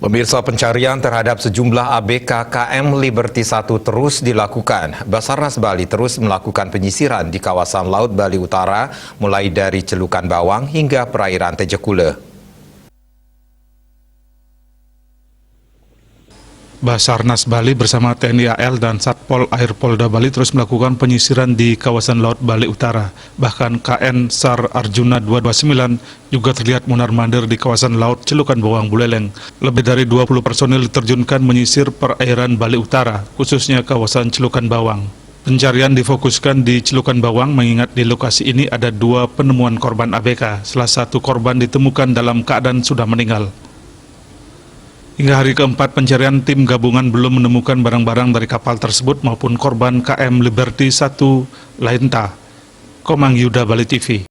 Pemirsa, pencarian terhadap sejumlah ABK KM Liberty 1 terus dilakukan. Basarnas Bali terus melakukan penyisiran di kawasan Laut Bali Utara, mulai dari Celukan Bawang hingga perairan Tejekule. Basarnas Bali bersama TNI AL dan Satpol Air Polda Bali terus melakukan penyisiran di kawasan Laut Bali Utara. Bahkan KN SAR Arjuna 229 juga terlihat mondar-mandir di kawasan Laut Celukan Bawang Buleleng. Lebih dari 20 personil diterjunkan menyisir perairan Bali Utara, khususnya kawasan Celukan Bawang. Pencarian difokuskan di Celukan Bawang mengingat di lokasi ini ada 2 penemuan korban ABK. Salah satu korban ditemukan dalam keadaan sudah meninggal. Hingga hari keempat pencarian, tim gabungan belum menemukan barang-barang dari kapal tersebut maupun korban KM Liberty 1 lainnya. Komang Yuda, Bali TV.